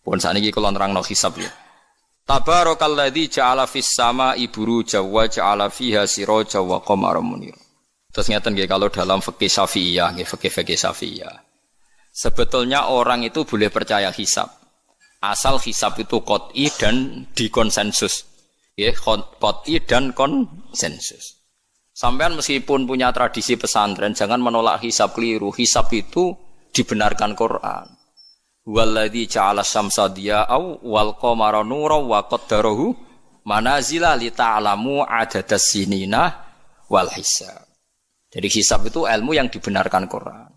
Pun saniki kula nerangno hisab ya. Tabarakalladzi ja'ala fis sama'i buruja wa ja'ala fiha siraja wa qamaran munir. Terus ngeten nggih kalau dalam fikih Syafi'iyah, nggih fikih Syafi'iyah. Sebetulnya orang itu boleh percaya hisab. Asal hisab itu qat'i dan dikonsensus. Nggih, qat'i dan konsensus. Sampean meskipun punya tradisi pesantren jangan menolak hisab keliru. Hisab itu dibenarkan Quran. Walladzi ja'ala syamsa diya'aw wal qamara nuran wa qaddarahu manazila li ta'lamu adadas sinina wal hisab. Jadi hisab itu ilmu yang dibenarkan Quran.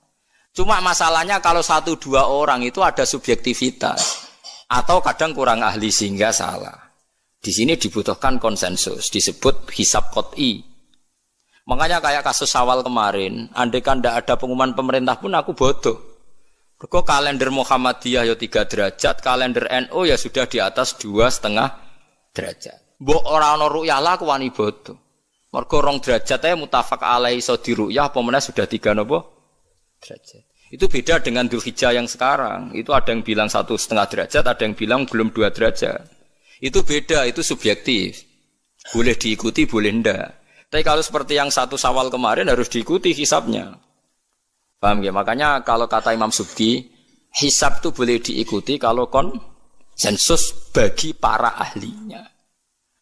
Cuma masalahnya kalau 1-2 orang itu ada subjektivitas atau kadang kurang ahli sehingga salah. Di sini dibutuhkan konsensus, disebut hisab qat'i. Makanya kayak kasus Syawal kemarin, andai kan tidak ada pengumuman pemerintah pun aku bodoh. Kok kalender Muhammadiyah ya 3 derajat, kalender NU ya sudah di atas 2,5 derajat. Mbok ora ana ru'yah lah aku wani bodoh. Mergo 2 derajat ae mutafaq alaihi iso diru'yah apa meneh sudah 3 napa derajat. Itu beda dengan Dzulhijjah yang sekarang. Itu ada yang bilang 1,5 derajat, ada yang bilang belum 2 derajat. Itu beda, itu subjektif. Boleh diikuti, boleh ndak. Tapi kalau seperti yang 1 Syawal kemarin harus diikuti hisabnya. Paham ya? Makanya kalau kata Imam Subki, hisab itu boleh diikuti kalau konsensus bagi para ahlinya.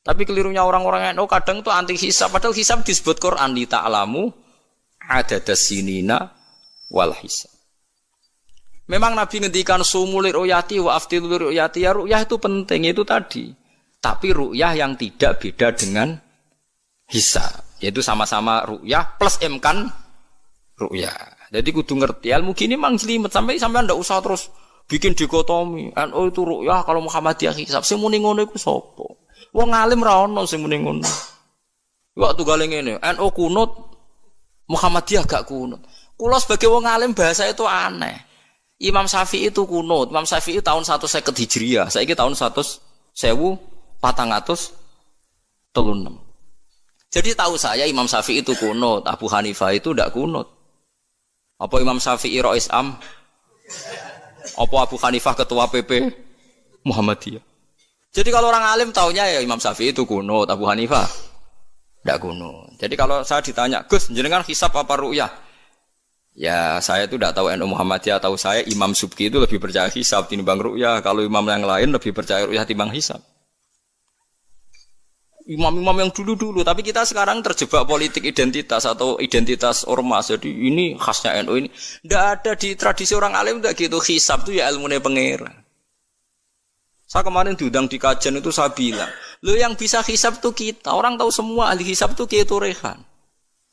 Tapi kelirunya orang-orang NU kadang itu anti hisab. Padahal hisab disebut Quran li ta'lamu adadas sinina wal hisab. Memang Nabi ngendikan sumulir ru'yati wa aftilur ru'yati. Ya ru'yah itu penting, itu tadi. Tapi ru'yah yang tidak beda dengan hisab. Yaitu sama-sama ru'yah plus imkan ru'yah. Jadi kudu ngerti ilmu gini mang jelimet sampai ndak usah terus bikin dikotomi. NU itu ru'yah kalau Muhammadiyah hisab. Sing muni ngono iku sapa? Wong alim ra ono sing muni ngono. Waktu gale ngene, NU kunut Muhammadiyah gak kunut. Kula sebagai wong alim bahasa itu aneh. Imam Syafi'i itu kunut. Imam Syafi'i tahun 150 Hijriah. Saiki tahun 1436. Jadi tahu saya Imam Syafi'i itu kunut, Abu Hanifah itu ndak kunut. Apa Imam Syafi'i Rais Am? Apa Abu Hanifah ketua PP Muhammadiyah? Jadi kalau orang alim taunya ya Imam Syafi'i itu kunut, Abu Hanifah ndak kunut. Jadi kalau saya ditanya, "Gus, jenengan hisab apa ru'yah?" Ya, saya itu ndak tahu NU Muhammadiyah, tahu saya Imam Subki itu lebih percaya hisab timbang ru'yah. Kalau imam yang lain lebih percaya ru'yah timbang hisab. Imam-imam yang dulu-dulu, tapi kita sekarang terjebak politik identitas atau identitas ormas. Jadi ini khasnya NU ini. Tidak ada di tradisi orang alim tidak gitu. Hisab itu ya ilmunya pengira. Saya kemarin diundang di kajian itu saya bilang, lo yang bisa hisab itu kita. Orang tahu semua ahli hisab itu Kiai Turehan.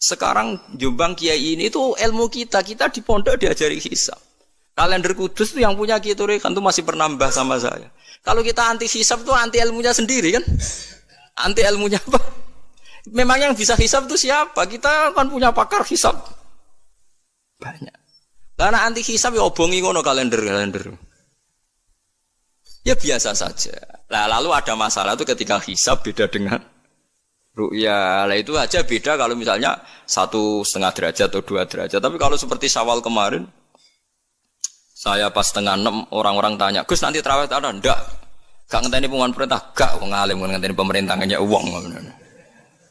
Sekarang Jombang Kiai ini itu ilmu kita. Kita di pondok diajari hisab. Kalender Kudus itu yang punya Kiai Turehan itu masih pernambah sama saya. Kalau kita anti hisab itu anti ilmunya sendiri kan? Anti ilmunya apa? Memang yang bisa hisab itu siapa? Kita kan punya pakar hisab banyak. Karena anti hisab ya obongi ngono kalender. Ya biasa saja. Nah, lalu ada masalah itu ketika hisab beda dengan ru'yah. Lah itu aja beda kalau misalnya 1,5 derajat atau 2 derajat. Tapi kalau seperti Syawal kemarin, saya pas 5:30 orang-orang tanya, "Gus nanti tarawih ada?" Enggak. Gak ngenteni pengumuman perintah, gak wong alim ngenteni pemerintah ngenya wong.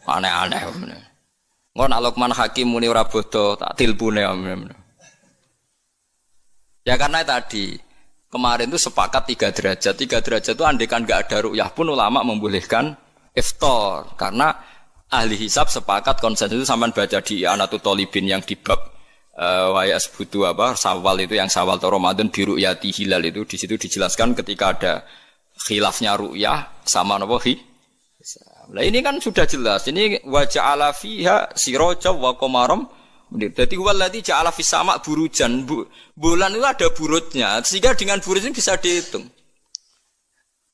Aneh-aneh. Engko nek Luqman Hakim muni ora bodo tak tilpune. Ya karena tadi kemarin itu sepakat 3 derajat. 3 derajat itu andekan gak ada ru'yah pun ulama membolehkan iftar karena ahli hisab sepakat konsensus itu sampean baca di Anatut Thalibin yang di bab wa yasbutu Syawal itu yang Syawal atau Ramadan bi ru'yati hilal itu di situ dijelaskan ketika ada khilafnya ru'yah sama napa Nah ini kan sudah jelas. Ini wa ja'ala fiha siraja wa qamaram. Jadi waladzi ja'ala fis sama' burujan. Bulan itu ada burutnya. Sehingga dengan burut ini bisa dihitung.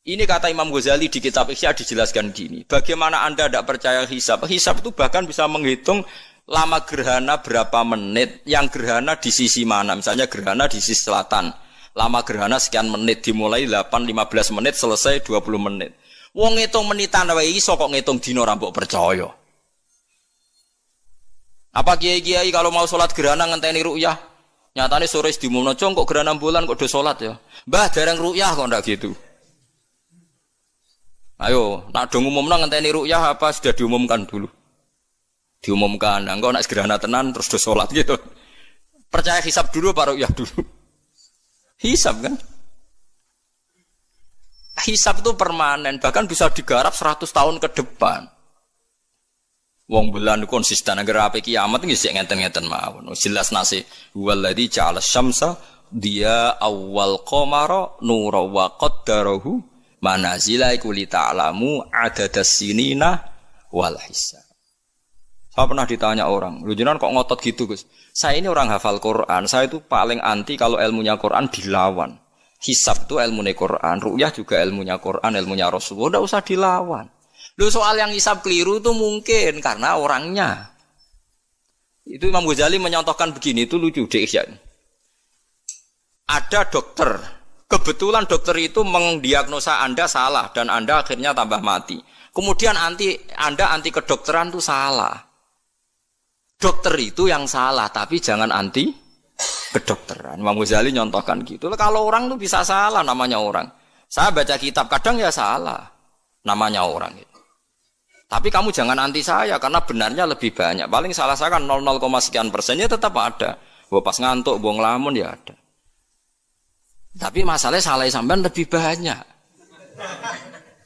Ini kata Imam Ghazali di kitab Ihya dijelaskan gini. Bagaimana Anda tidak percaya hisab? Hisab itu bahkan bisa menghitung lama gerhana berapa menit, yang gerhana di sisi mana. Misalnya gerhana di sisi selatan. Lama gerhana sekian menit, dimulai 8-15 menit, selesai 20 menit. Wong ngitung menitan wae iso kok ngitung dina ra mbok percaya. Apa kiai-kiai kalau mau sholat gerhana ngenteni ru'yah? Nyatane sore diumumno, "Cung kok gerhana bulan kok do salat ya?" "Mbah, dereng ru'yah kok ndak gitu." Ayo, nak do ngumumno ngenteni ru'yah apa sudah diumumkan dulu? Diumumkan. Engko nak gerhana tenan terus do salat gitu. Percaya hisab dulu apa ru'yah dulu? Hisab kan? Hisab itu permanen, bahkan bisa digarap 100 tahun ke depan. Wong bulan konsisten agar ape kiamat nggih sik ngenten-ngenten mawon. Jelas nase waladzi ja'ala syamsa dia awal qamara nura wa qaddarahu manazila iku li ta'lamu adadas sinina wal hisab. Saya pernah ditanya orang, "Lu jenengan kok ngotot gitu, Gus?" Saya ini orang hafal Quran, saya itu paling anti kalau ilmunya Quran dilawan. Hisab itu ilmunya Quran, ru'yah juga ilmunya Quran, ilmunya Rasulullah, enggak usah dilawan. Lu soal yang hisab keliru itu mungkin karena orangnya. Itu Imam Ghazali menyontohkan begini, itu lucu deh ya. Ada dokter, kebetulan dokter itu mendiagnosa Anda salah dan Anda akhirnya tambah mati. Kemudian Anda anti kedokteran itu salah. Dokter itu yang salah, tapi jangan anti kedokteran. Imam Ghazali nyontohkan gitu. Kalau orang itu bisa salah, namanya orang. Saya baca kitab kadang ya salah, namanya orang itu. Tapi kamu jangan anti saya karena benarnya lebih banyak. Paling salah saya kan 0, sekian persennya tetap ada. Gua pas ngantuk, gua ngelamun ya ada. Tapi masalahnya salah sampean lebih banyak.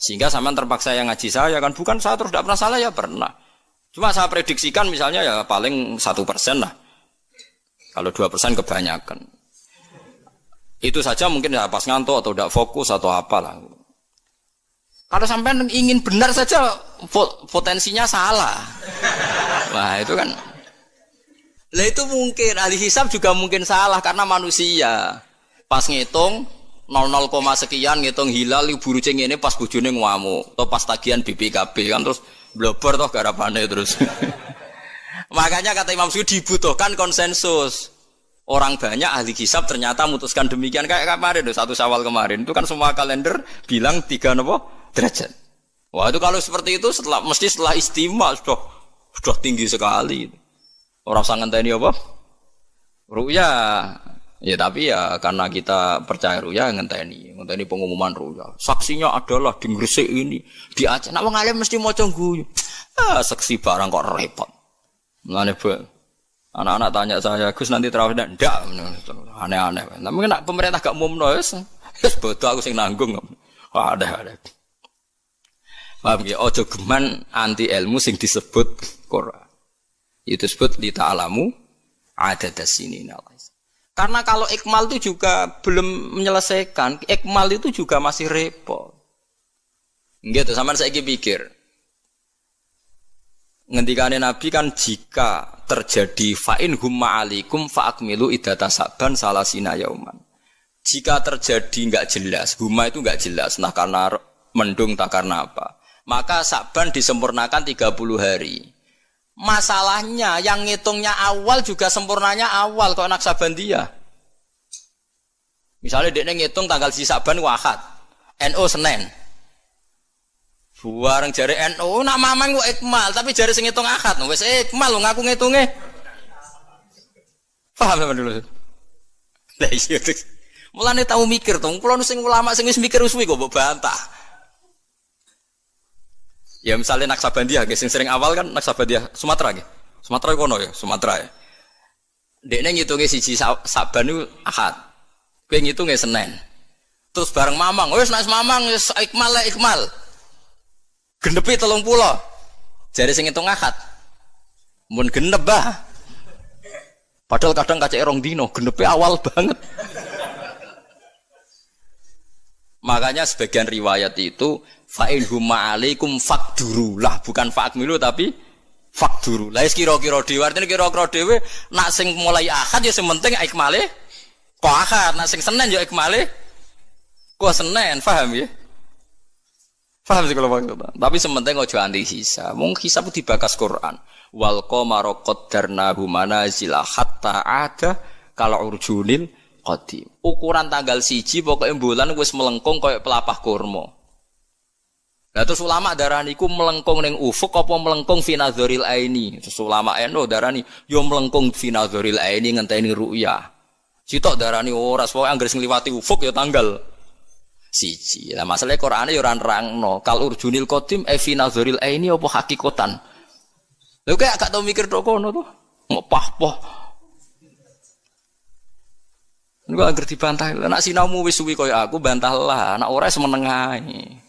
Sehingga sampean terpaksa yang ngaji saya kan, bukan saya terus tidak pernah salah ya pernah. Cuma saya prediksikan misalnya ya paling 1% lah. Kalau 2% kebanyakan. Itu saja mungkin ya pas ngantuk atau tidak fokus atau apalah. Kalau sampean ingin benar saja potensinya salah. Wah, itu kan. Lah itu mungkin ahli hisab juga mungkin salah karena manusia. Pas ngitung 0, sekian ngitung hilal buru ceng ini pas bojone ngamuk atau pas tagihan BPKB kan terus blobor toh garapane terus. Makanya kata Imam Suyuti dibutuhkan konsensus. Orang banyak ahli hisab ternyata memutuskan demikian kayak kemarin 1 Syawal kemarin itu kan semua kalender bilang 3 derajat. Wah itu kalau seperti itu mesti setelah istimewa sudah tinggi sekali. Orang sangat ngenteni apa? Ru'yah. Ya tapi ya karena kita percaya ru'yah ngenteni pengumuman ru'yah. Saksinya adalah di Gresik ini, di Aceh. Nek wong alim mesti maca guyu. Saksi barang kok repot. Mulane anak-anak tanya saya, "Gus nanti tarawih ndak?" Aneh-aneh. Tapi nek pemerintah gak umumno wis bodoh aku sing nanggung. Ada. Paham ya? Ojo geman anti ilmu sing disebut Quran. Itu disebut li ta'lamu adadas sinina. Karena kalau ikmal itu juga belum menyelesaikan, ikmal itu juga masih repot. Gitu, sampean saiki pikir. Ngendikane Nabi kan jika terjadi fa'in humma alikum fa'akmilu iddata saban salasina yauman. Jika terjadi enggak jelas, humma itu enggak jelas, nah karena mendung tak karena apa. Maka saban disempurnakan 30 hari. Masalahnya yang ngitungnya awal juga sempurnanya awal kok anak Sabandia. Misalnya dia ngitung tanggal si Saban Ahad, NU Senin. Bareng jari NU nak mamang kok ikmal, tapi jari sing ngitung Ahad, wis ikmal lo ngaku ngitunge. Paham sampean dulu? Lah iya. Mulane tau mikir to, kula sing ulama sing wis mikir suwi kok mbok bantah. Ya misalnya Naksabandia, sing sering awal kan Naksabandia Sumatera nggih. Sumatera kono ya, Sumatera ya. Dekne ngitunge siji Saban niku Ahad. Kowe ngitunge Senin. Terus bareng Mamang, wis nek Mamang wis ikmal le ikmal. Genepi 30. Jare sing ngitung Ahad. Mun genep bah. Padahal kadang kacek rong dino, genepi awal banget. Makanya sebagian riwayat itu fa'in humma alaikum fakduru lah, bukan fa'akmilu tapi fakduru. Lah kira-kira dhewe artine kira-kira dhewe nak sing mulai Ahad ya sing penting ikmale kok Ahad, nak sing Senin ya ikmale kok Senin, paham ya? Paham sih kalau maksudnya. Tapi sementing aja anti hisab. Mung hisab dibakas Quran. Wal qamara qaddarnahu manazila hatta ada kalau urjunil qadim. Ukuran tanggal 1 pokoke bulan wis melengkung koyo pelapah kurma. Lah terus ulama darani iku melengkung ning ufuk apa melengkung fi nazaril aini. Terus ulama eno darani yo melengkung fi nazaril aini ngenteni ru'yah. Sitok darani ora, pokoke anggere sing liwati ufuk ya tanggal siji. Lah masalahe Qur'ane ya ora nerangno. Kal urjunil qadim fi nazaril aini apa hakikatan. Lha kok gak tau mikir tok kono to. Ngopah-poh. Niku anggere dibantah. Nek sinaumu wis suwi kaya aku bantahlah, nek ora semeneng ae.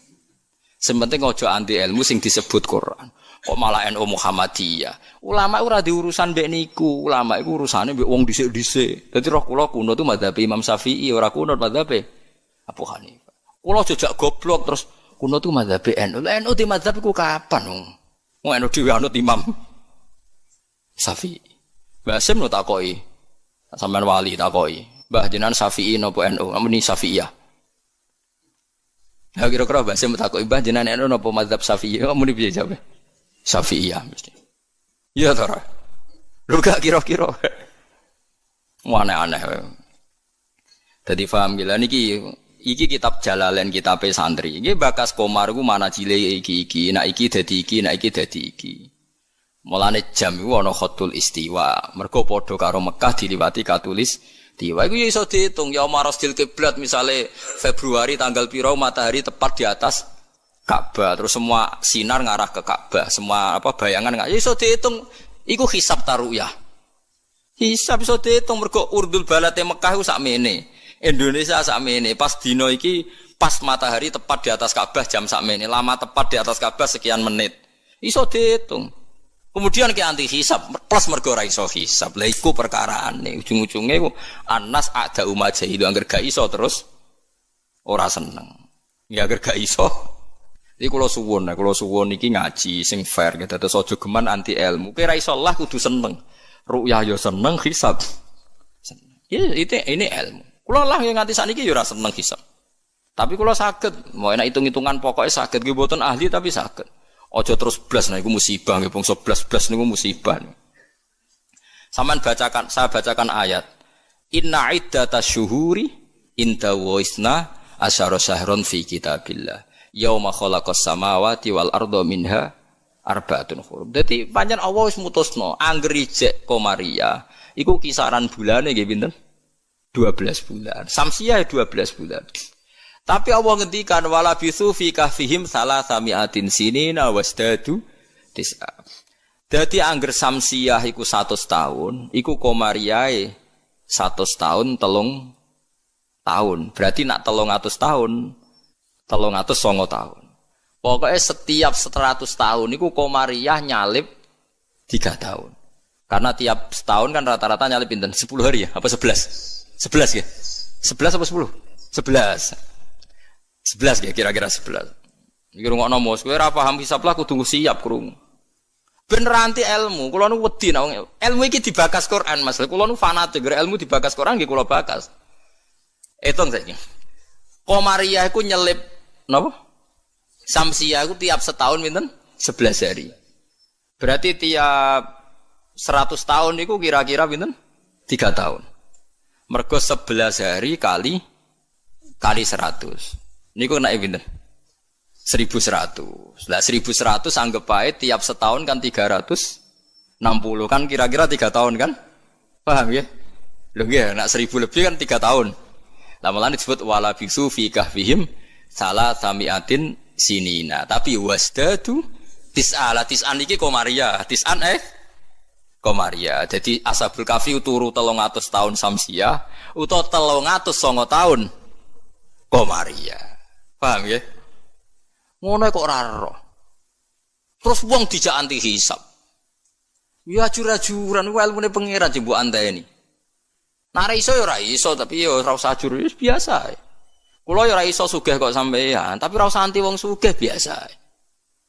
Sementing aja anti ilmu sing disebut Quran. Kok malah NU Muhammadiyah. Ulama ora diurusan mbek niku. Ulama iku urusane mbek wong dhisik-dhisik. Dadi roh kula kuno tu mazhab Imam Syafi'i, ora kuno mazhab Abu Hanifah. Kula jejak goblok terus kuno tu mazhab NU. Lah NU di mazhab iku kapan wong? Wong NU dhewe anut Imam Syafi'i. Mbah Sim no takoki. Sampeyan wali takoki. Mbah jenengan Syafi'i napa NU? Amuni Syafi'iyah. Ya kira-kira Mbah Sim takoki Mbah jenengan NU napa mazhab Syafi'i? Amuni piye jawabe? Syafi'iyah mesti. Iya ta ora? Lho gak kira-kira. Aneh-aneh. Dadi paham gila niki kitab Jalalain kitabe santri. Iki bakas Komar ku mana cile iki. Nek iki dadi iki, nek iki dadi iki. Mulane jam iku ana khatul istiwa. Mergo padha karo Mekah diliwati katulis istiwa. Iku iso diitung ya marasdil kiblat misale Februari tanggal piro matahari tepat di atas Ka'bah, terus semua sinar ngarah ke Ka'bah, semua bayangan nggak iso diitung. Iku hisab taruyah. Hisab iso diitung mergo urdul balate Mekah iku sakmene. Indonesia sakmene. Pas dino iki pas matahari tepat di atas Ka'bah jam sakmene, lama tepat di atas Ka'bah sekian menit. Iso diitung. Kemudian ke anti hisab plus mergo ora iso hisab. Lah iku perkaraane ujung-ujunge iku anas ada umat jahilu angger gak iso terus ora seneng. Ya angger gak iso. Iki kula suwun iki ngaji sing fair gitu. Terus aja geman anti ilmu. Kira iso Allah kudu seneng. Ru'yah ya seneng, hisab seneng. Ya ini ilmu. Kula lah yang nganti sakniki ya ora seneng hisab. Tapi kula saged, mau enak hitung-hitungan pokoknya saged nggih mboten ahli tapi saged. Aja terus blas nah iku musibah nggih bangsa blas-blas niku musibah. Saman bacakan, saya bacakan ayat. Inna iddatasyuhuri syuhuri inda waisna asyara syahron fi kitabillah. Yauma khalaqas samawati wal arda minha arba'atun hurum. Dadi pancen Allah wis mutusno angger ijek Komariah iku kisaran bulane nggih pinten? 12 bulan. Samsiah 12 bulan. Tapi Allah ngendikan wala bisu fi kahfihim salasamiatin sinina wasdadu tis'a. Dadi angger samsiah iku 100 tahun, iku Komariah 100 tahun 3 tahun. Berarti nak 300 tahun 309 tahun. Pokoknya setiap 100 tahun itu Komariah nyalip 3 tahun. Karena tiap setahun kan rata-rata nyalip pinten 10 hari ya, apa 11? 11 ya? 11 apa 10? 11. 11 ya kira-kira 11. Iki rungokno mos, kowe ora paham hisab lah kudu siap krungu. Ben ranti ilmu, kula nu wedi nek ilmu iki dibakas Quran Mas. Kula nu fanatik ilmu dibakas Quran nggih kula bakas. Etung saiki. Komariah iku nyelip napa? Samsiah iku tiap setahun pinten? 11 hari. Berarti tiap 100 tahun niku kira-kira pinten? 3 tahun. Mergo 11 hari kali 100. Niku naik pinten? 1100. Lah 1100 anggap ae tiap setahun kan 360 kan kira-kira 3 tahun kan? Paham ya? Lho nggih, nak 1000 lebih kan 3 tahun. Lah malah disebut wala bisu fi kahfihim salasamiatin sinina. Tapi wasdadu tis'an iki Komariah. Tis'an Komariah. Jadi Ashabul Kahfi turu 300 tahun Samsiah utawa 309 tahun Komariah. Paham ya? Ngono kok ora ero. Terus wong dijak anti hisab. Ya ajur-ajuran ku ilmune pangeran jembuk anteni. Nek iso ya ora iso tapi ya ora usah ajur biasa. Kula ya ora iso sugih kok sampeyan, tapi ora usah anti wong sugih biasa.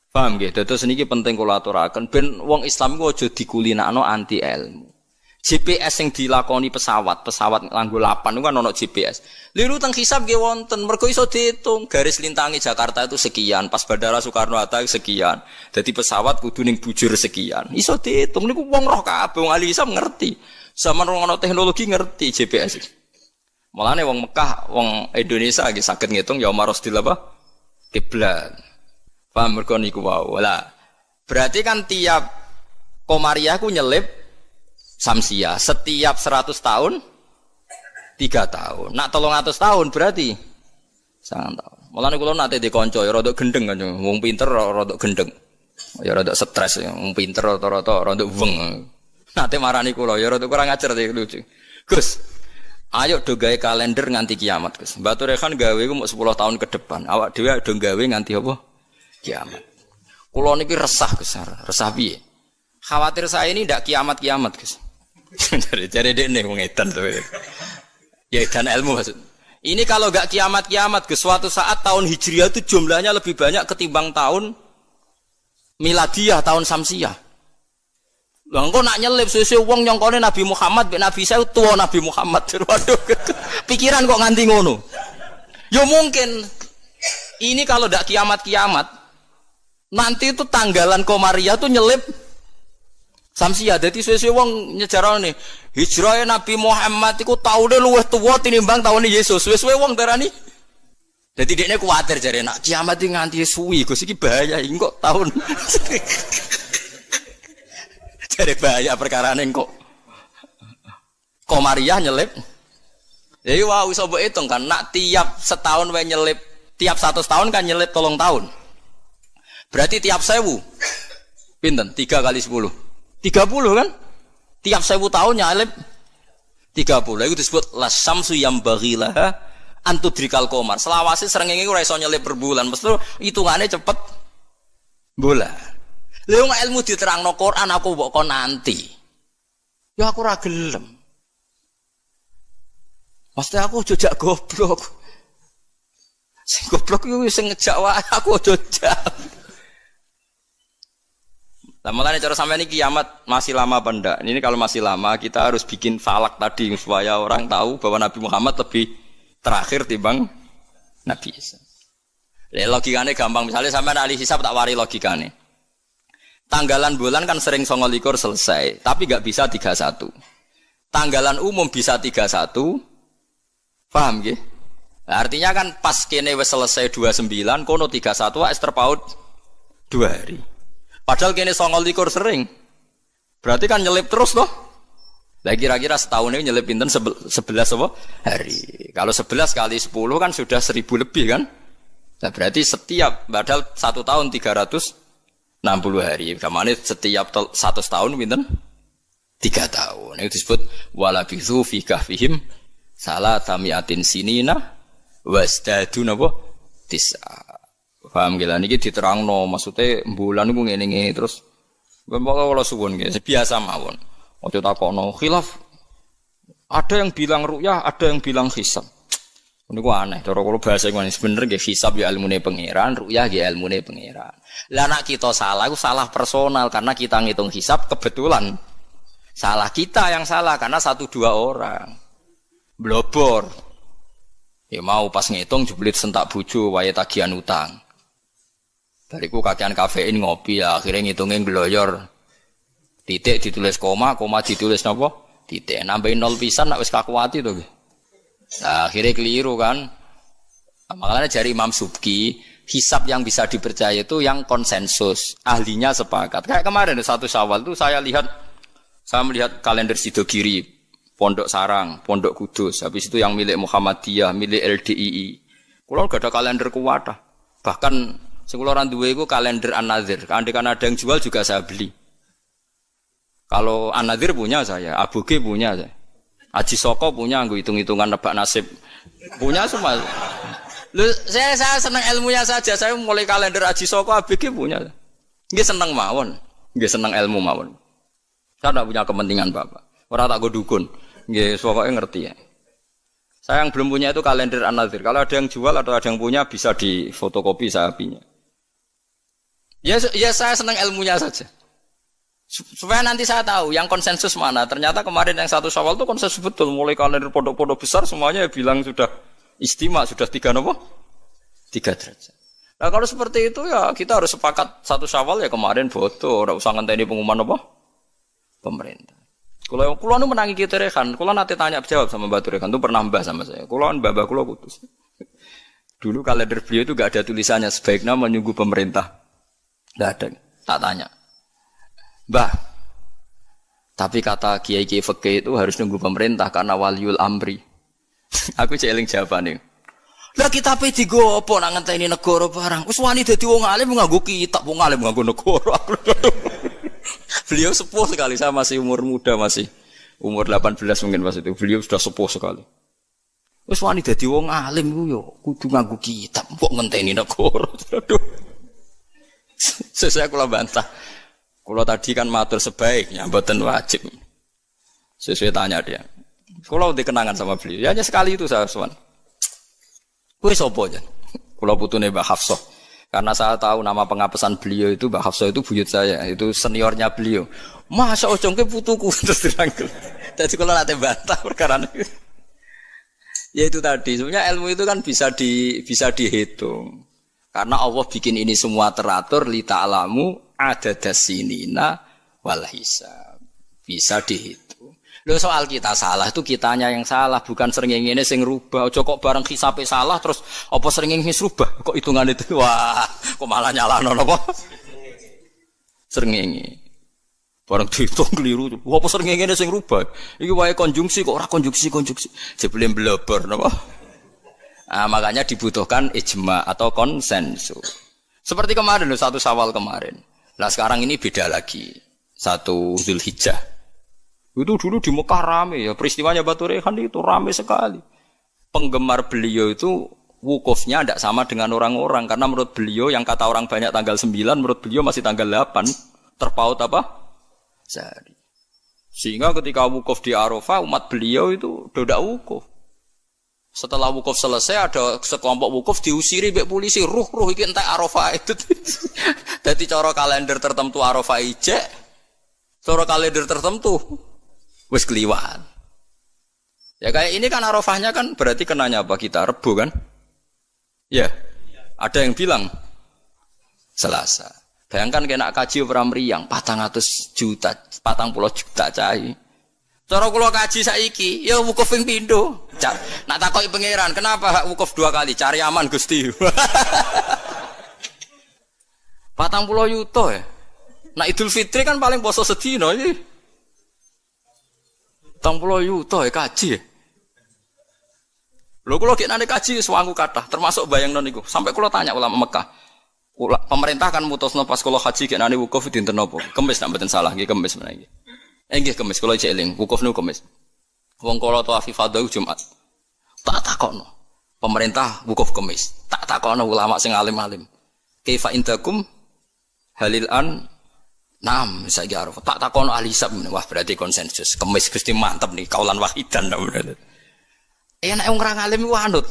Paham nggih? Dados niki penting kula aturaken ben wong Islam ku aja dikulinakno anti ilmu. GPS yang dilakoni pesawat nganggo 8 itu kan ono GPS. Liru teng hisab nggih wonten, mergo iso diitung garis lintangi Jakarta itu sekian, pas Bandara Soekarno-Hatta sekian. Jadi pesawat kudu ning bujur sekian. Iso diitung niku wong roh kabeh, wong ahli hisab ngerti. Zaman ono teknologi ngerti GPS. Mulane wong Mekah, wong Indonesia nggih saged ngitung ya marasdil apa? Kiblat. Paham mergo niku wae. Lah, berarti kan tiap Komariah ku nyelip Samsiah setiap 100 tahun 3 tahun. Nak 300 tahun berarti 9 tahun. Mulane kula nate dikonco ya rada gendeng kan. Wong pinter rada gendeng. Ya rada stres ya. Wong pinter rata-rata rada weng. Nate marani kula ya rada kurang ajar iki lucu. Gus, ayo do gawe kalender nganti kiamat, Gus. Mbak Turekan gawe ku mau 10 tahun ke depan. Awak dhewe do gawe nganti apa? Kiamat. Kula niki resah, Gus. Resah piye? Khawatir saya ini ndak kiamat-kiamat, Gus. Jare dekne wong edan to. Ya dan ilmu maksud. Ini kalau enggak kiamat-kiamat, Gus, suatu saat tahun Hijriah itu jumlahnya lebih banyak ketimbang tahun Miladiyah, tahun Samsiyah. Lah engko nak nyelip suwe-suwe wong nyongkone Nabi Muhammad mek Nabi saya tuwa Nabi Muhammad. Waduh. Pikiran kok nganti ngono. Ya mungkin ini kalau ndak kiamat-kiamat nanti itu tanggalan Komariah tuh nyelip Samsiyah. Dadi suwe-suwe wong nyejarane hijrah Nabi Muhammad iku taune luwih tuwa tinimbang taune Yesus. Suwe-suwe wong darani. Dadi dekne kuwatir jare nak kiamat iki nganti suwi Gus iki bahaya kok tahun. Jare bahaya perkarane kok Komariah nyelip. Jadi wah iso mbok hitung kan nak tiap setahun wae nyelip, tiap 100 tahun kan nyelip 3 tahun. Berarti tiap 1000 pinten? 3 kali 10. 30 kan? Tiap 1000 tahun nyalip 30. Itu disebut lasamsu yang baghilah antudrikal qamar. Selawase srengenge ora iso nyelip per bulan. Mesti hitungane cepet bola. Lha wong ilmu diterangno Quran aku mbok kon nanti. Ya aku ora gelem. Mesti aku jojak goblok. Sing goblok iku sing ngejak wae aku jojak. Lah mulane cara sampeyan iki kiamat masih lama apa ndak? Ini kalau masih lama kita harus bikin falak tadi supaya orang tahu bahwa Nabi Muhammad lebih terakhir timbang Nabi Isa. Logikane gampang, misalnya sampeyan ahli hisab tak wari logikane. Tanggalan bulan kan sering 29 selesai, tapi enggak bisa 31. Tanggalan umum bisa 31. Paham nggih? Artinya kan pas kene wis selesai 29, kono 31 wis terpaut 2 hari. Padahal kene 29 sering. Berarti kan nyelip terus toh? Lah kira-kira setahun ini nyelip pinten 11 apa? Hari. Kalau 11 kali 10 kan sudah 1000 lebih kan? Nah, berarti setiap padahal 1 tahun 360 hari. Kamane setiap 100 tahun pinten? 3 tahun. Itu disebut walabithu fi kahfihim salatamiatin sinina wasdadu napa? Tis'a. Paham gila niki diterangno maksudnya bulan niku ngene-ngene terus bapak kula suwun nggih biasa mawon. Ojo takokno khilaf. Ada yang bilang ru'yah, ada yang bilang hisab. Niku aneh cara kula bahasa ngene bener nggih hisab ya ilmune pangeran, ru'yah ya ilmune pangeran. Lah nek kita salah iku salah personal karena kita ngitung hisab kebetulan. Salah kita yang salah karena 1-2 orang. Blobor. Ya mau pas ngitung jeblit sentak bojo wae tagihan utang. Bariku kakean kafein ngopi ya akhirnya ngitungin gloyor. Titik ditulis koma, koma ditulis napa? Titik. Nambahin 0 pisan nak wis kakuati to. Nah, akhirnya keliru kan. Makanya dari Imam Subki, hisab yang bisa dipercaya itu yang konsensus, ahlinya sepakat. Kayak kemarin 1 Syawal itu saya melihat kalender Sidogiri, Pondok Sarang, Pondok Kudus, habis itu yang milik Muhammadiyah, milik LDII. Kulo gak ada kalender kuwatah. Bahkan sing kula ora duwe iku kalender An-Nadzir. Andaikan ada yang jual juga saya beli. Kalau An-Nadzir punya saya, Aboge punya saya. Aji Soko punya, nggo hitung-hitungan nebak nasib. Punya semua. Lu saya senang ilmunya saja. Saya mulai kalender Aji Soko, Aboge punya. Nggih seneng mawon. Nggih seneng ilmu mawon. Saya tidak punya kepentingan Bapak. Ora tak go dukun. Nggih pokoke ngerti ya. Saya yang belum punya itu kalender An-Nadzir. Kalau ada yang jual atau ada yang punya bisa difotokopi saya punya. Ya saya senang ilmunya saja. Supaya nanti saya tahu yang konsensus mana. Ternyata kemarin yang 1 Syawal itu konsensus betul. Mulai kalender pondok-pondok besar semuanya bilang sudah istimewa, sudah 3 apa? 3 derajat. Nah kalau seperti itu ya kita harus sepakat 1 Syawal ya kemarin foto. Ora usah ngenteni pengumuman apa? Pemerintah. Kalau nu menangi kita rekan, kalau nanti tanya jawab sama Mbak Turekan itu pernah mbah sama saya. Kalau mbah kulo putus. Dulu kalender beliau itu gak ada tulisannya sebaiknya menunggu pemerintah. Gak ada. Tak tanya. Mbah. Tapi kata kiai-kiai fikih itu harus nunggu pemerintah karena waliul amri. Aku cek eling jawabane. Lah kitabe digo apa nak ngenteni negara barang. Wis wani dadi wong alim nganggo kitab, wong alim nganggo negara. Beliau sepuh sekali, saya masih umur muda, masih umur 18 mungkin pas itu. Beliau sudah sepuh sekali. Wis wani dadi wong alim ku yo kudu nganggo kitab, kok ngenteni negara. Aduh. Saya kula bantah. Kula tadi kan matur sebaiknya mboten wajib. Sesuai tanya dia. Kula udah kenangan sama beliau. Ya hanya sekali itu saya sowan. Kowe sapa jan? Kula putune Mbak Hafsah. Karena saya tahu nama pengapesan beliau itu Mbak Hafsah itu buyut saya, itu seniornya beliau. Masa ojongke putuku terus dirangkul. Dadi kula nate bantah perkara niku. Ya itu tadi, sebenarnya ilmu itu kan bisa dihitung. Karena Allah bikin ini semua teratur li ta'lamu adadasinina wal hisab. Bisa dihitung. Lho soal kita salah itu kitanya yang salah, bukan srengenge sing rubah. Aja kok bareng hisabe salah terus apa srengenge wis rubah? Kok hitungan itu wah, kok malah nyalahno napa? Srengenge. Bareng dihitung keliru. Apa srengenge sing rubah? Iki wae konjungsi kok ora konjungsi. Jebule bleber napa? Nah, makanya dibutuhkan ijma atau konsensus. Seperti kemarin loh, 1 Syawal kemarin. Nah sekarang ini beda lagi. 1 Zulhijjah. Itu dulu di Mekah rame ya, peristiwanya Batu Rehan itu rame sekali. Penggemar beliau itu wukufnya tidak sama dengan orang-orang, karena menurut beliau yang kata orang banyak tanggal 9, menurut beliau masih tanggal 8, terpaut apa? Sehari. Sehingga ketika wukuf di Arafah, umat beliau itu tidak wukuf. Setelah wukuf selesai, ada sekelompok wukuf diusiri mbek polisi, ruh iki entek Arafah itu. Dadi cara kalender tertentu Arafah ijek, cara kalender tertentu wis keliwat. Ya kayak ini kan Arafahnya kan berarti kenanya apa kita? Rebo kan? Ya. Ada yang bilang Selasa. Bayangkan kena kaji ora mriyang 400 juta, 40 juta cai. Cara kula kaji saiki, ya wukuf ping pindho. Nak takoki pangeran, kenapa hak wukuf 2 kali? Cari aman Gusti. 40 juta ya. Nah Idul Fitri kan paling poso sedina iki. 40 juta ya kaji. Lho kula gek nane kaji suwangu kathah, termasuk bayangno niku. Sampai kula tanya ulama Mekah. Pemerintah kan mutusno pas kula haji gek nane wukuf dinten napa? Kemis nek mboten salah nggih kemis menawi. Nggih kemis kula cek eling, wukuf niku kemis. Wong kala tawaf ifadah Jumat. Tak takokno. Pemerintah wukuf kemis. Tak takokno ulama sing alim-alim. Kaifa indakum halil an Naam, saiki Arafah. Tak takon ahli hisab. Wah, berarti konsensus. Kemis Gusti mantep nih, kaulan wahidan. Nek wong ora ngalim iku anut.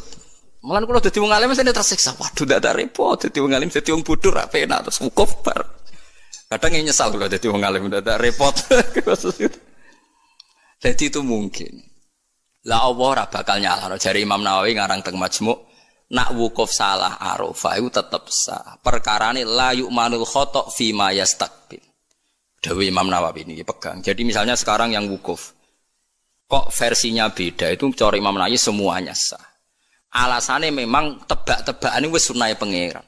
Mulan kula dadi wong alim mesti tersiksa. Waduh, ndak repot dadi wong alim, dadi wong bodoh ra penak terus wukuf bar. Kadang nyesal kula dadi wong alim ndak repot. Jadi itu mungkin. Lah Allah ora bakal nyalahno. Jare Imam Nawawi ngarang teng Majmu', nak wukuf salah Arafah itu tetep sah. Perkarane la yu'manul khata' fi ma yastaqbil. Dewi Imam Nawawi ini pegang. Jadi misalnya sekarang yang wukuf, kok versinya beda itu cara Imam Nawawi semuanya sah. Alasannya memang tebak-tebakan ini wis sunah pangeran.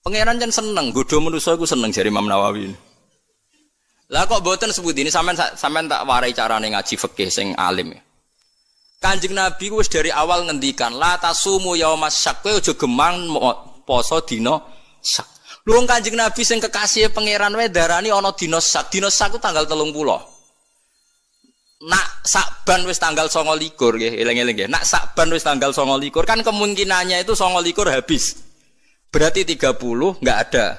Pangeran kan seneng, godho manusa iku seneng jare Imam Nawawi. Lah kok mboten sebut ini sampean tak warai carane ngaji fikih sing alim ya. Kanjeng Nabi wis dari awal ngendikan la tasumu yaumas syak, kowe aja gemang poso dina syak. Lho Kanjeng Nabi sing kekasih pangeran wae darani ana dina syak. Dina syak ku tanggal 30. Nak Sakban wis tanggal 29 nggih, eling-eling nggih. Nak Sakban wis tanggal 29 kan kemungkinannya itu 29 habis. Berarti 30 enggak ada.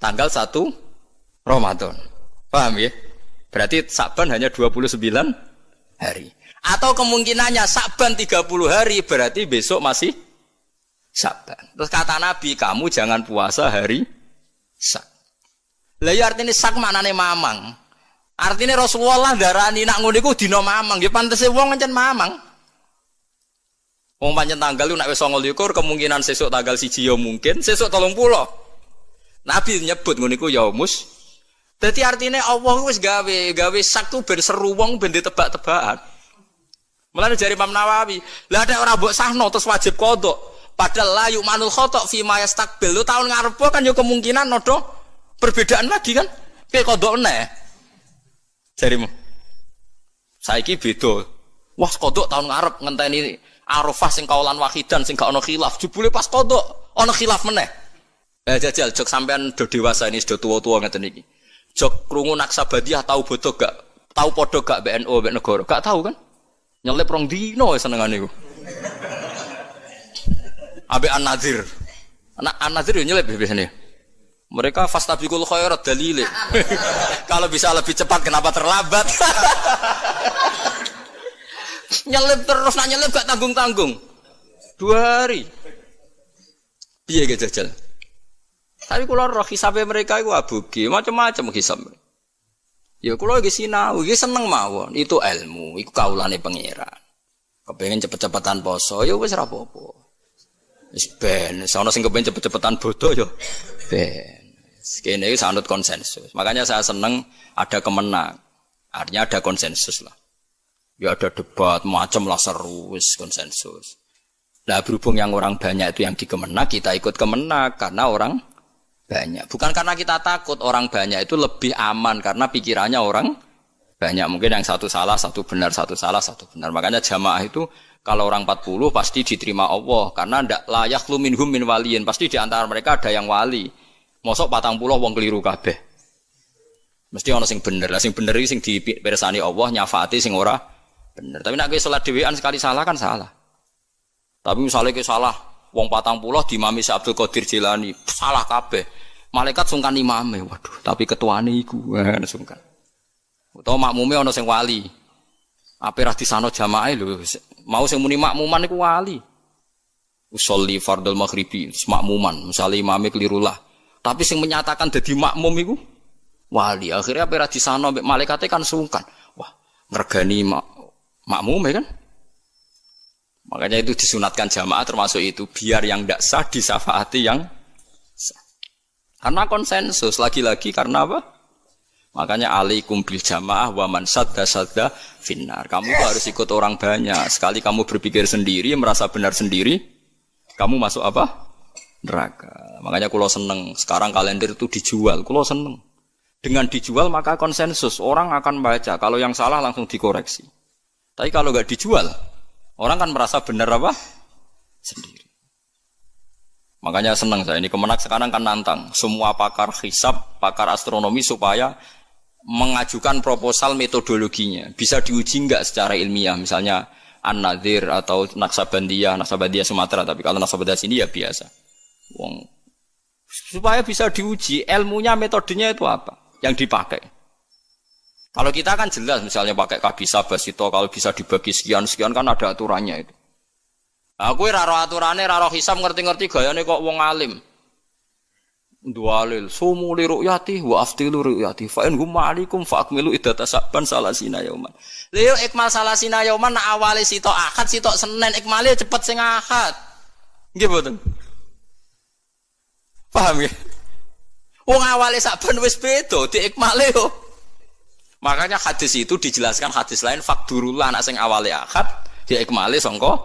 Tanggal 1 Ramadan. Paham ya? Berarti Sakban hanya 29 hari. Atau kemungkinannya Sakban 30 hari berarti besok masih Sakban. Terus kata Nabi, kamu jangan puasa hari Sak. Lah ya artine Sak maknane mamang. Artine Rasulullah darani nak ngono iku dina mamang, ya pantese wong pancen mamang. Wong pancen tanggal nek wis 29 kemungkinan sesuk tanggal 1 ya mungkin, sesuk 30. Nabi nyebut ngono iku yaumus. Dadi artine Allah wis gawe Sak tu ben seru wong ben ditebak-tebakan. Mulane jari Imam Nawawi, lah nek ora mbok sahno terus wajib qodho. Padahal la yu'manul khata' fi ma yastaqbil. Lu tahun ngarep kan yo kemungkinan nodo perbedaan lagi kan. Kayak qodho neh. Jarimu. Saiki beda. Wah, kodok tahun ngarep ngenteni Arafah sing kaulan wahidan sing gak ono khilaf. Jebule pas kodok ono khilaf meneh. Jajal jok sampean do dewasa ini sudah tua-tua ngeten iki. Jok krungu Naksabandiyah tahu bodoh gak? Tahu podo gak BNO mbek negara? Gak tahu kan? Nyelip rong dino senengane iku. Ambek An-Nadzir. An-Nadzir yo nyelip biasanya. Mereka fastabiqul khairat dalile. Kalau bisa lebih cepat kenapa terlambat? Nyelip terus nak nyelip gak tanggung-tanggung. 2 hari. Piye ge jajal. Tapi kula roh hisabe mereka iku abuge, macam-macam hisab. Ya kula iki sinau, iki seneng mawon. Itu ilmu, iku kaulane pangeran. Kepengin cepet-cepetan poso, ya wis ora apa-apa. Wis ben, sono sing kepengin cepet-cepetan bodoh ya ben. Sekene iki sanut konsensus. Makanya saya seneng ada kemenang. Artinya ada konsensus lah. Ya ada debat macam lah seru wis konsensus. Nah berhubung yang orang banyak itu yang dikemenak, kita ikut kemenak karena orang banyak. Bukan karena kita takut orang banyak itu lebih aman karena pikirannya orang banyak. Mungkin yang satu salah, satu benar, satu salah, satu benar. Makanya jamaah itu kalau orang 40 pasti diterima Allah karena ndak layak lu minhum min waliyin. Pasti di antara mereka ada yang wali. Mosok 40 wong keliru kabeh. Mesti ana sing bener. Lah sing bener iki sing dipirsani Allah nyafaati sing ora bener. Tapi nek kowe salat dhewean sekali salah kan salah. Tapi misalnya kowe salah wong 40 diimami Syekh Abdul Qadir Jilani, salah kabeh. Malaikat sungkan imame. Waduh, tapi ketuane iku sungkan. Utawa makmume ana sing wali. Ape ra disano jamaah lho. Mau sing muni makmuman iku wali. Usolli fardhul maghribi, makmuman, misale imame keliru lah. Tapi sing menyatakan dadi makmum iku wali. Akhirnya ape ra disano mbek malaikate kan sungkan. Wah, ngregani makmum ya kan? Makanya itu disunatkan jamaah termasuk itu biar yang tidak sah disafaati yang sah. Karena konsensus lagi-lagi karena apa? Makanya alaikum bil jamaah wa man sadda finnar. Kamu tuh harus ikut orang banyak. Sekali kamu berpikir sendiri, merasa benar sendiri, kamu masuk apa? Neraka. Makanya kulo seneng sekarang kalender itu dijual. Kulo seneng. Dengan dijual maka konsensus orang akan baca. Kalau yang salah langsung dikoreksi. Tapi kalau nggak dijual, orang kan merasa benar apa? Sendiri. Makanya senang saya ini Kemenak sekarang kan nantang semua pakar hisab, pakar astronomi supaya mengajukan proposal metodologinya. Bisa diuji nggak secara ilmiah, misalnya An-Nadzir atau Naksabandiyah Sumatera. Tapi kalau Naksabandiyah sini ya biasa. Wong supaya bisa diuji ilmunya, metodenya itu apa yang dipakai. Kalau kita kan jelas misalnya pakai kabisa basito, kalau bisa dibagi sekian kan ada aturannya itu. Aku raro aturannya, raro hisab ngerti-ngerti gayane kok wong alim. Dualil sumu li ru'yati wa aftilu ru'yati fa in hum ma'alikum fa akmilu iddata saban salasina yauman. Lha ikmal salasina yauman nak awale sitok Ahad sitok Senin ikmale cepet sing Ahad. Nggih mboten? Paham ya? Wong awale saban wis beda diikmale yo. Makanya hadis itu dijelaskan hadis lain fakdurullah nak sing awale Ahad diikmale sangka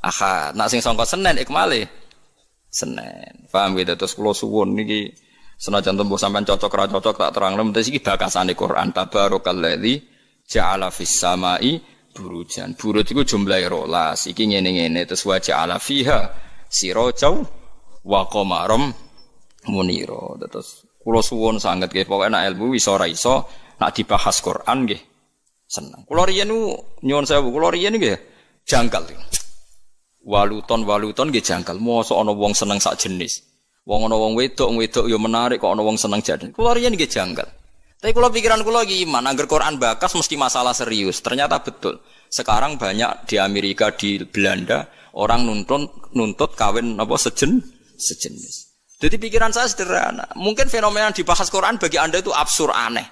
Ahad. Nak sing sangka Senin ikmale Senin. Paham gitu? Terus kula suwun niki senajan tembuh sampean cocok ra cocok tak terangno mesti iki bakasane Quran tabarakalladzi ja'ala fis samai burujan. Buruj iku jumlahe 12. Iki ngene-ngene terus wa ja'ala fiha sirajan wa qamaram munira. Terus kula suwun sanget nggih pokoke nek ilmu iso ora iso nek dibahas Quran nggih seneng. Kula riyen nyuwun sewu, kula riyen nggih janggal. Waluton nggih janggal. Mosok ana wong seneng sak jenis. Wong ana wong wedok ya menarik kok ana wong seneng jadi. Kula riyen nggih janggal. Tapi kula pikiran kula iki iman, angger Quran bakas mesti masalah serius. Ternyata betul. Sekarang banyak di Amerika, di Belanda orang nuntut kawin apa sejenis. Jadi pikiran saya sederhana. Mungkin fenomena yang dibahas Quran bagi Anda itu absurd aneh.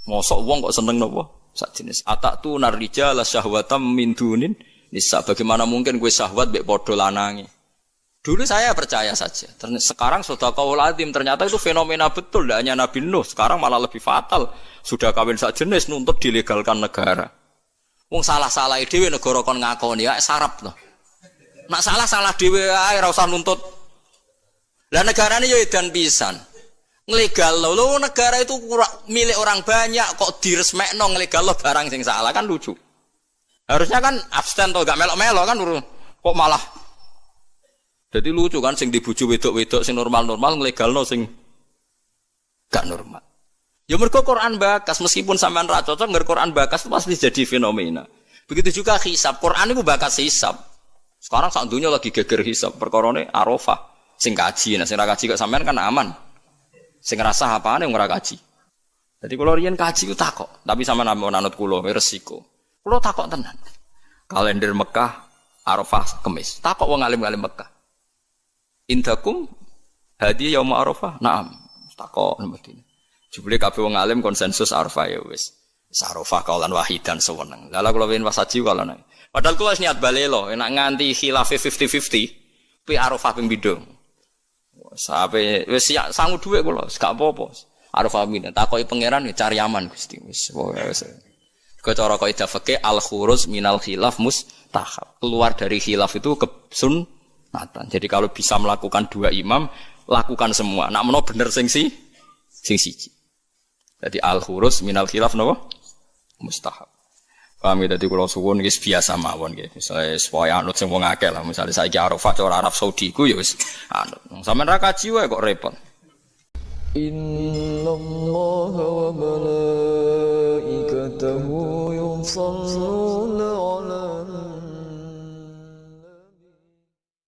Mosok wong kok seneng napa sak jenis. Atatu narrijala syahwatam min dunin nisa. Bagaimana mungkin gue syahwat mbek padha lanange. Dulu saya percaya saja. Sekarang sudah qaul azim, ternyata itu fenomena betul. Tidak hanya Nabi Nuh, sekarang malah lebih fatal. Sudah kawin sak jenis nuntut dilegalkan negara. Wong salah-salah dhewe negara kon ngakoni ya sarap to. Nak salah dhewe ae ora usah nuntut. Lah negarane yo edan pisan. Nglegal lo negara itu milik orang banyak kok diresmekno nglegal lo barang sing salah kan lucu. Harusnya kan abstain to gak melok-melok kan kok malah. Jadi lucu kan sing dibuju wedok-wedok sing normal-normal nglegalno sing gak normal. Ya mergo Quran bakas meskipun sampean ra cocok ngger Quran bakas itu pasti jadi fenomena. Begitu juga hisab. Quran itu bakas hisab. Sekarang sak dunya lagi geger hisab perkarane Arafah. Sing kaji, nah sing ra kaji kok sampean kan aman. Sing ngrasa apane wong ora kaji. Jadi kula riyen kaji ku takok, tapi sampean ampun anut kula resiko. Kula takok tenan. Kalender Mekah Arafah Kamis. Takok wong alim-alim Mekah. Indakum hadi yaum Arafah? Naam. Takok mesti. Jebule kabeh wong alim konsensus Arafah ya wis. Arafah kaulan wahidan seweneng. Lha kula wen wasaji kaulan. Padahal kula wis niat balelo, enak nganti khilafe 50-50. Pi Arafah ping pindho. Sampai wis sangu dhuwit kula, gak apa-apa. Arafah min takoki pangeran cari aman Gusti. Wis wis. Cara kaidah fikih al-khuruj minal khilaf mustahab. Keluar dari khilaf itu kesunatan. Jadi kalau bisa melakukan dua imam, lakukan semua. Nak meno bener sing siji. Jadi al-khuruj minal khilaf napa? Mustahab. Paham ya, dadi kula suwun wis biasa mawon nggih. Misale supaya anut sing wong akeh lah. Misale saiki Arafah cara Arab Saudi ku ya wis anut. Sampeyan ra kaji wae kok repot. Innallaha wa malaikatahu yusholluna